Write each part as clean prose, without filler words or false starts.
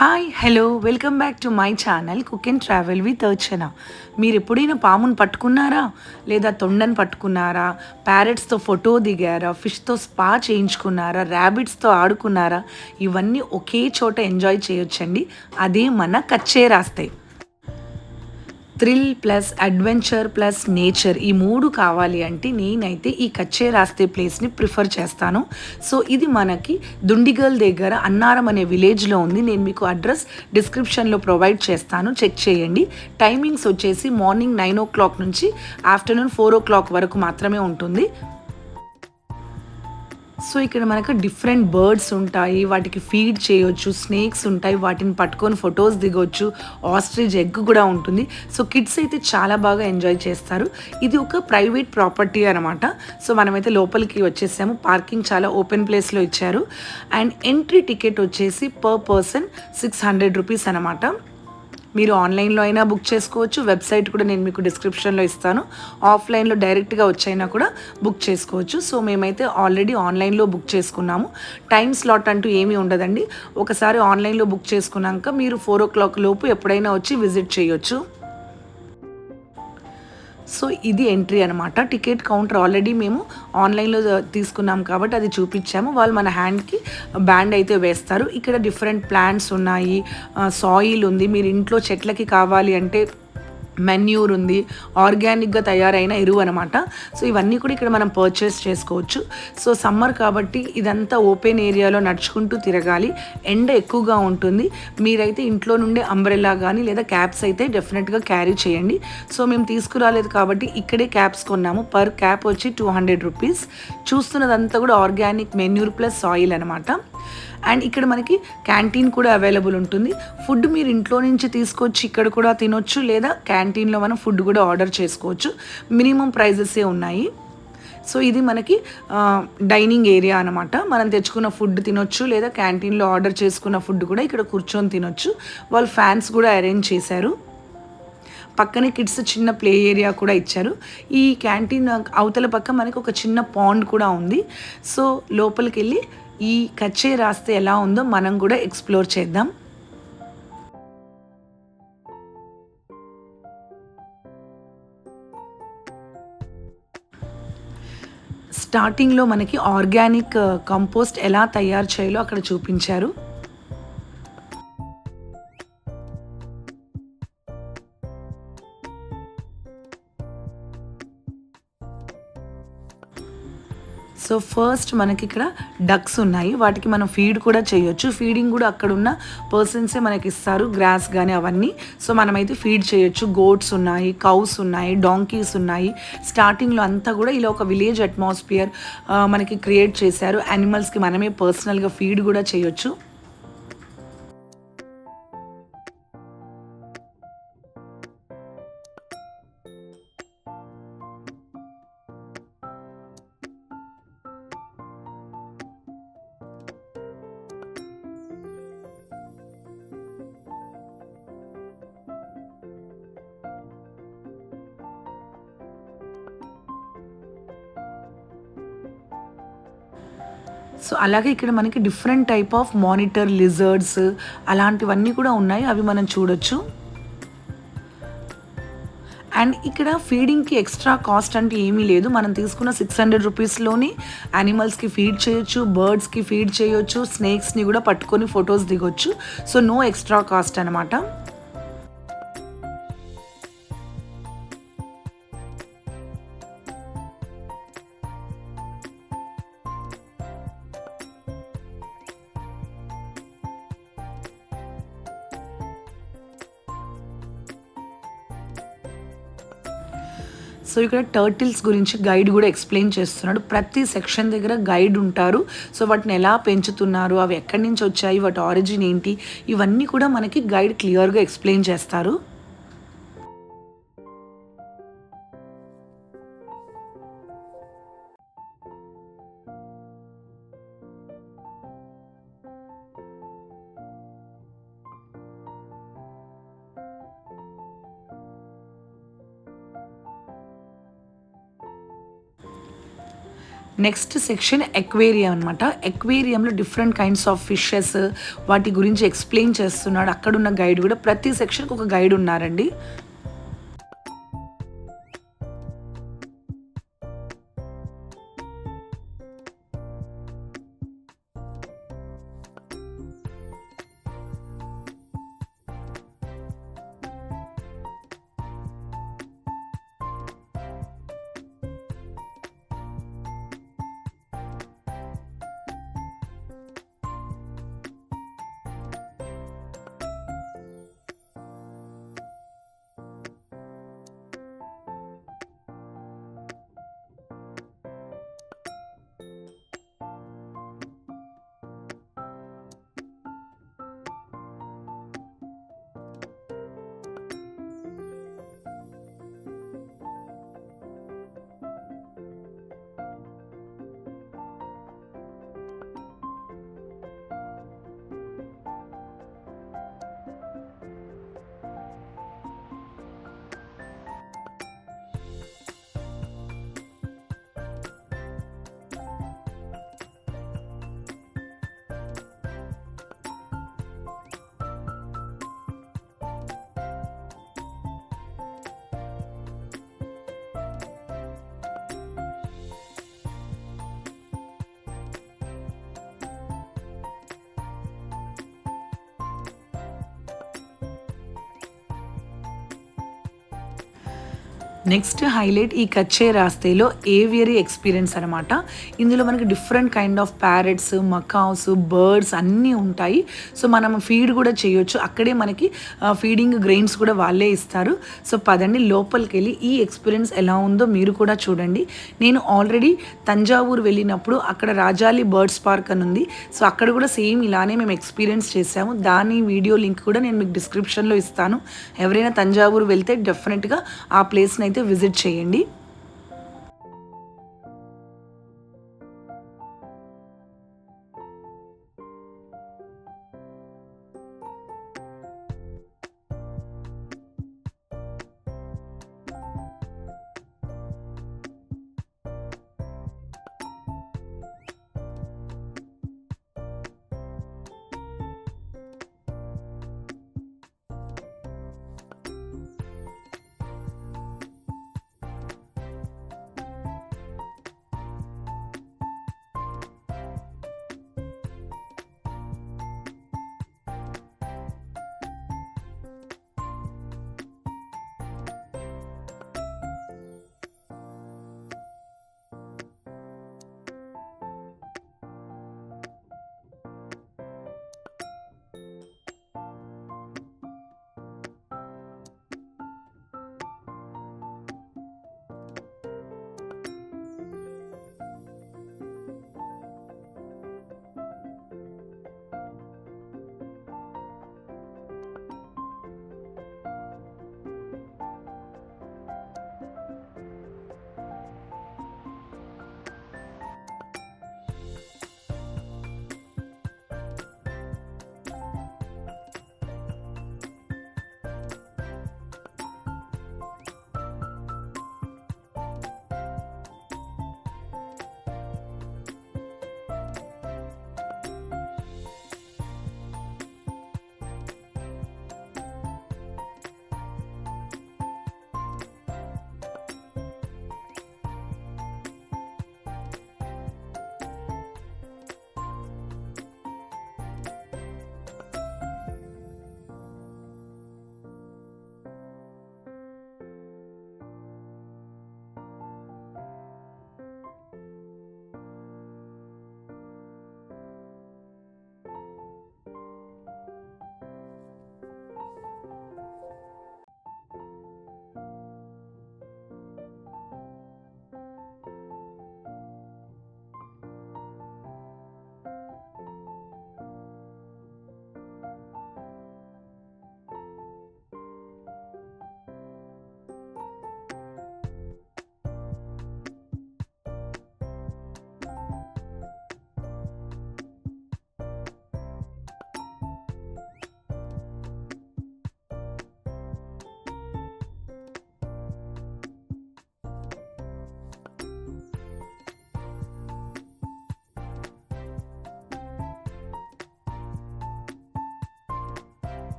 Hi hello welcome back to my channel cook and travel with Archana. మీరు ఎప్పుడైనా పామును పట్టుకున్నారా, లేదా తొండని పట్టుకున్నారా, ప్యారెట్స్తో ఫోటో దిగారా, ఫిష్తో స్పా చేయించుకున్నారా, ర్యాబిట్స్తో ఆడుకున్నారా? ఇవన్నీ ఒకే చోట ఎంజాయ్ చేయొచ్చండి. అదే మన కచ్చే రాస్తాయి. Thrill plus adventure plus nature ఈ మూడు కావాలి అంటే నేనైతే ఈ కచ్చే రాస్తే ప్లేస్ని ప్రిఫర్ చేస్తాను. సో ఇది మనకి దుండిగల్ దగ్గర అన్నారం అనే విలేజ్లో ఉంది. నేను మీకు అడ్రస్ డిస్క్రిప్షన్లో ప్రొవైడ్ చేస్తాను, చెక్ చేయండి. టైమింగ్స్ వచ్చేసి మార్నింగ్ 9 o'clock నుంచి ఆఫ్టర్నూన్ 4 o'clock వరకు మాత్రమే ఉంటుంది. సో ఇక్కడ మనకు డిఫరెంట్ బర్డ్స్ ఉంటాయి, వాటికి ఫీడ్ చేయొచ్చు, స్నేక్స్ ఉంటాయి, వాటిని పట్టుకొని ఫొటోస్ దిగొచ్చు, ఆస్ట్రిచ్ ఎగ్ కూడా ఉంటుంది. సో కిడ్స్ అయితే చాలా బాగా ఎంజాయ్ చేస్తారు. ఇది ఒక ప్రైవేట్ ప్రాపర్టీ అనమాట. సో మనమైతే లోపలికి వచ్చేసాము. పార్కింగ్ చాలా ఓపెన్ ప్లేస్లో ఇచ్చారు. అండ్ ఎంట్రీ టికెట్ వచ్చేసి పర్ పర్సన్ 600 రూపీస్ అనమాట. మీరు ఆన్లైన్లో అయినా బుక్ చేసుకోవచ్చు, వెబ్సైట్ కూడా నేను మీకు డిస్క్రిప్షన్లో ఇస్తాను. ఆఫ్లైన్లో డైరెక్ట్గా వచ్చైనా కూడా బుక్ చేసుకోవచ్చు. సో మేమైతే ఆల్రెడీ ఆన్లైన్లో బుక్ చేసుకున్నాము. టైం స్లాట్ అంటూ ఏమీ ఉండదండి. ఒకసారి ఆన్లైన్లో బుక్ చేసుకున్నాక మీరు 4 o'clock లోపు ఎప్పుడైనా వచ్చి విజిట్ చేయొచ్చు. సో ఇది ఎంట్రీ అనమాట. టికెట్ కౌంటర్ ఆల్రెడీ మేము ఆన్లైన్లో తీసుకున్నాం కాబట్టి అది చూపించాము. వాళ్ళు మన హ్యాండ్కి బ్యాండ్ అయితే వేస్తారు. ఇక్కడ డిఫరెంట్ ప్లాంట్స్ ఉన్నాయి, సాయిల్ ఉంది. మీరు ఇంట్లో చెట్లకి కావాలి అంటే మెన్యూర్ ఉంది, ఆర్గానిక్గా తయారైన ఎరువు అనమాట. సో ఇవన్నీ కూడా ఇక్కడ మనం పర్చేస్ చేసుకోవచ్చు. సో సమ్మర్ కాబట్టి ఇదంతా ఓపెన్ ఏరియాలో నడుచుకుంటూ తిరగాలి. ఎండ ఎక్కువగా ఉంటుంది. మీరైతే ఇంట్లో నుండే అంబ్రెల్లా కానీ లేదా క్యాప్స్ అయితే డెఫినెట్గా క్యారీ చేయండి. సో మేము తీసుకురాలేదు కాబట్టి ఇక్కడే క్యాప్స్ కొన్నాము. పర్ క్యాప్ వచ్చి 200 రూపీస్. చూస్తున్నదంతా కూడా ఆర్గానిక్ మెన్యూర్ ప్లస్ సాయిల్ అనమాట. అండ్ ఇక్కడ మనకి క్యాంటీన్ కూడా అవైలబుల్ ఉంటుంది. ఫుడ్ మీరు ఇంట్లో నుంచి తీసుకొచ్చి ఇక్కడ కూడా తినొచ్చు, లేదా క్యాంటీన్లో మనం ఫుడ్ కూడా ఆర్డర్ చేసుకోవచ్చు. మినిమం ప్రైజెసే ఉన్నాయి. సో ఇది మనకి డైనింగ్ ఏరియా అనమాట. మనం తెచ్చుకున్న ఫుడ్ తినొచ్చు, లేదా క్యాంటీన్లో ఆర్డర్ చేసుకున్న ఫుడ్ కూడా ఇక్కడ కూర్చొని తినొచ్చు. వాళ్ళు ఫ్యాన్స్ కూడా అరేంజ్ చేశారు. పక్కనే కిడ్స్ చిన్న ప్లే ఏరియా కూడా ఇచ్చారు. ఈ క్యాంటీన్ అవతల పక్క మనకి ఒక చిన్న పాండ్ కూడా ఉంది. సో లోపలికి వెళ్ళి ఈ కచ్చే రాస్తే ఎలా ఉందో మనం కూడా ఎక్స్ప్లోర్ చేద్దాం. స్టార్టింగ్లో మనకి ఆర్గానిక్ కంపోస్ట్ ఎలా తయారు చేయాలో అక్కడ చూపించారు. సో ఫస్ట్ మనకి ఇక్కడ డక్స్ ఉన్నాయి, వాటికి మనం ఫీడ్ కూడా చేయొచ్చు. ఫీడింగ్ కూడా అక్కడ ఉన్న పర్సన్సే మనకి ఇస్తారు, గ్రాస్ కానీ అవన్నీ. సో మనమైతే ఫీడ్ చేయొచ్చు. గోట్స్ ఉన్నాయి, కౌస్ ఉన్నాయి, డాంకీస్ ఉన్నాయి. స్టార్టింగ్లో అంతా కూడా ఇలా ఒక విలేజ్ అట్మాస్ఫియర్ మనకి క్రియేట్ చేశారు. యానిమల్స్కి మనమే పర్సనల్గా ఫీడ్ కూడా చేయొచ్చు. సో అలాగే ఇక్కడ మనకి different type of monitor lizards అలాంటివన్నీ కూడా ఉన్నాయి, అవి మనం చూడొచ్చు. అండ్ ఇక్కడ ఫీడింగ్కి ఎక్స్ట్రా కాస్ట్ అంటే ఏమీ లేదు. మనం తీసుకున్న 600 రూపీస్లోని యానిమల్స్కి ఫీడ్ చేయొచ్చు, బర్డ్స్కి ఫీడ్ చేయొచ్చు, స్నేక్స్ని కూడా పట్టుకొని ఫొటోస్ దిగొచ్చు. సో నో ఎక్స్ట్రా కాస్ట్ అనమాట. సో ఇక్కడ టర్టిల్స్ గురించి గైడ్ కూడా ఎక్స్ప్లెయిన్ చేస్తున్నాడు. ప్రతి సెక్షన్ దగ్గర గైడ్ ఉంటారు. సో వాటిని ఎలా పెంచుతున్నారు, అవి ఎక్కడి నుంచి వచ్చాయి, వాటి ఆరిజిన్ ఏంటి, ఇవన్నీ కూడా మనకి గైడ్ క్లియర్గా ఎక్స్ప్లెయిన్ చేస్తారు. నెక్స్ట్ సెక్షన్ ఎక్వేరియం అనమాట. ఎక్వేరియంలో డిఫరెంట్ కైండ్స్ ఆఫ్ ఫిషెస్ వాటి గురించి ఎక్స్ప్లెయిన్ చేస్తున్నాడు. అక్కడున్న గైడ్ కూడా ప్రతి సెక్షన్కి ఒక గైడ్ ఉన్నారండి. నెక్స్ట్ హైలైట్ ఈ కచ్చే రాస్తేలో ఏవియరీ ఎక్స్పీరియన్స్ అనమాట. ఇందులో మనకి different kind of parrots, macaws, birds అన్నీ ఉంటాయి. సో మనం ఫీడ్ కూడా చేయొచ్చు. అక్కడే మనకి ఫీడింగ్ గ్రెయిన్స్ కూడా వాళ్ళే ఇస్తారు. సో పదండి లోపలికి వెళ్ళి ఈ ఎక్స్పీరియన్స్ ఎలా ఉందో మీరు కూడా చూడండి. నేను ఆల్రెడీ తంజావూరు వెళ్ళినప్పుడు అక్కడ రాజాలి బర్డ్స్ పార్క్ అని ఉంది. సో అక్కడ కూడా సేమ్ ఇలానే మేము ఎక్స్పీరియన్స్ చేసాము. దాని వీడియో లింక్ కూడా నేను మీకు డిస్క్రిప్షన్లో ఇస్తాను. ఎవరైనా తంజావూరు వెళ్తే డెఫినెట్గా ఆ ప్లేస్ని అయితే విజిట్ చేయండి.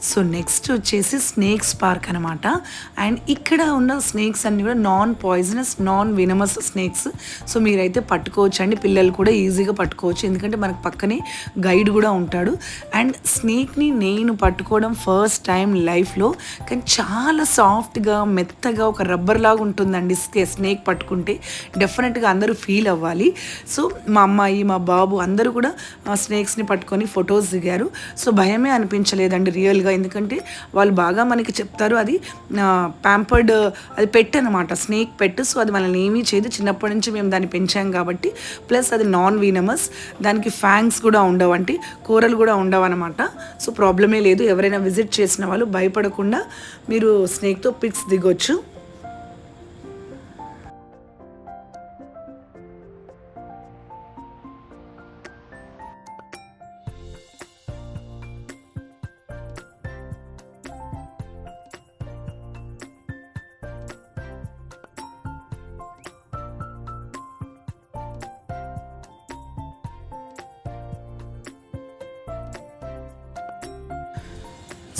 సో నెక్స్ట్ వచ్చేసి స్నేక్స్ పార్క్ అనమాట. అండ్ ఇక్కడ ఉన్న స్నేక్స్ అన్నీ కూడా non poisonous, non వినమస్ snakes. So మీరైతే పట్టుకోవచ్చు అండి, పిల్లలు కూడా ఈజీగా పట్టుకోవచ్చు, ఎందుకంటే మనకు పక్కనే గైడ్ కూడా ఉంటాడు. అండ్ స్నేక్ని నేను పట్టుకోవడం ఫస్ట్ టైం లైఫ్లో, కానీ చాలా సాఫ్ట్గా మెత్తగా ఒక రబ్బర్ లాగా ఉంటుందండి స్నేక్ పట్టుకుంటే. డెఫినెట్గా అందరూ ఫీల్ అవ్వాలి. సో మా అమ్మాయి, మా బాబు అందరూ కూడా స్నేక్స్ని పట్టుకొని ఫొటోస్ దిగారు. సో భయమే అనిపించలేదండి రియల్గా, ఎందుకంటే వాళ్ళు బాగా మనకి చెప్తారు. అది ప్యాంపర్డ్, అది పెట్ అనమాట, స్నేక్ పెట్. సో అది మనల్ని ఏమీ చేయదు, చిన్నప్పటి నుంచి మేము దాన్ని పెంచాం కాబట్టి. ప్లస్ అది నాన్ వీనమస్, దానికి ఫ్యాంగ్స్ కూడా ఉండవు, అంటే కూరలు కూడా ఉండవు అనమాట. సో ప్రాబ్లమే లేదు. ఎవరైనా విజిట్ చేసిన వాళ్ళు భయపడకుండా మీరు స్నేక్తో పిక్స్ దిగొచ్చు.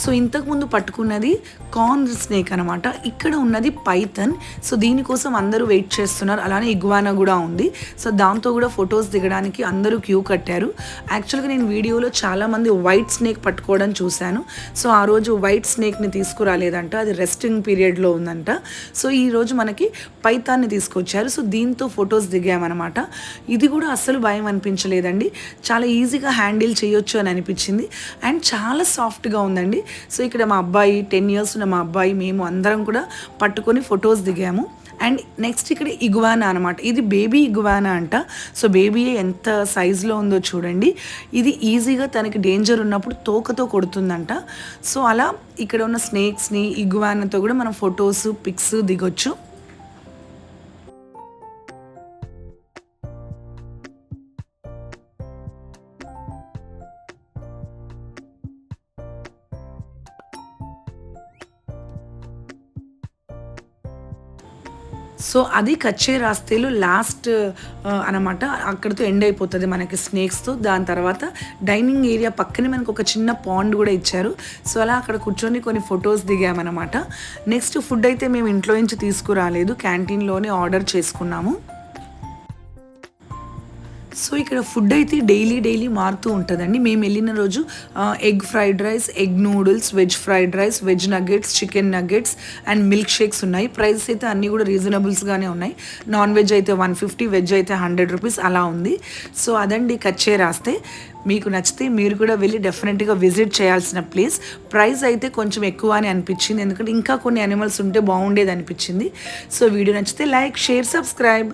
సో ఇంతకుముందు పట్టుకున్నది కార్న్ స్నేక్ అనమాట. ఇక్కడ ఉన్నది పైథన్. సో దీనికోసం అందరూ వెయిట్ చేస్తున్నారు. అలానే ఇగ్వానా కూడా ఉంది. సో దాంతో కూడా ఫొటోస్ దిగడానికి అందరూ క్యూ కట్టారు. యాక్చువల్గా నేను వీడియోలో చాలామంది వైట్ స్నేక్ పట్టుకోవడం చూశాను. సో ఆ రోజు వైట్ స్నేక్ని తీసుకురాలేదంట, అది రెస్టింగ్ పీరియడ్లో ఉందంట. సో ఈరోజు మనకి పైథాన్ని తీసుకొచ్చారు. సో దీంతో ఫొటోస్ దిగామన్నమాట. ఇది కూడా అస్సలు భయం అనిపించలేదండి, చాలా ఈజీగా హ్యాండిల్ చేయొచ్చు అని అనిపించింది. అండ్ చాలా సాఫ్ట్గా ఉందండి. సో ఇక్కడ మా అబ్బాయి, 10 years ఉన్న మా అబ్బాయి, మేము అందరం కూడా పట్టుకొని ఫొటోస్ దిగాము. అండ్ నెక్స్ట్ ఇక్కడ ఇగువానా అనమాట. ఇది బేబీ ఇగువానా అంట. సో బేబీ ఎంత సైజులో ఉందో చూడండి. ఇది ఈజీగా తనకి డేంజర్ ఉన్నప్పుడు తోకతో కొడుతుందంట. సో అలా ఇక్కడ ఉన్న స్నేక్స్ని, ఇగువానాతో కూడా మనం ఫొటోస్, పిక్స్ దిగొచ్చు. సో అది కచ్చే రాస్తేలో లాస్ట్ అనమాట. అక్కడితో ఎండ్ అయిపోతుంది మనకి స్నేక్స్తో. దాని తర్వాత డైనింగ్ ఏరియా పక్కనే మనకు ఒక చిన్న పాండ్ కూడా ఇచ్చారు. సో అలా అక్కడ కూర్చొని కొన్ని ఫొటోస్ దిగామన్నమాట. నెక్స్ట్ ఫుడ్ అయితే మేము ఇంట్లో నుంచి తీసుకురాలేదు, క్యాంటీన్లోనే ఆర్డర్ చేసుకున్నాము. సో ఇక్కడ ఫుడ్ అయితే డైలీ మారుతూ ఉంటుందండి. మేము వెళ్ళిన రోజు egg fried rice, egg noodles, veg fried rice, veg nuggets, chicken nuggets and milk shakes ఉన్నాయి. ప్రైసెస్ అయితే అన్నీ కూడా రీజనబుల్స్గానే ఉన్నాయి. నాన్ వెజ్ అయితే 150, వెజ్ అయితే 100 రూపీస్ అలా ఉంది. సో అదండి కచ్చే రాస్తే. మీకు నచ్చితే మీరు కూడా వెళ్ళి డెఫినెట్గా విజిట్ చేయాల్సిన ప్లేస్. ప్రైస్ అయితే కొంచెం ఎక్కువ అని అనిపించింది, ఎందుకంటే ఇంకా కొన్ని యానిమల్స్ ఉంటే బాగుండేది అనిపించింది. సో వీడియో నచ్చితే లైక్, షేర్, సబ్స్క్రైబ్.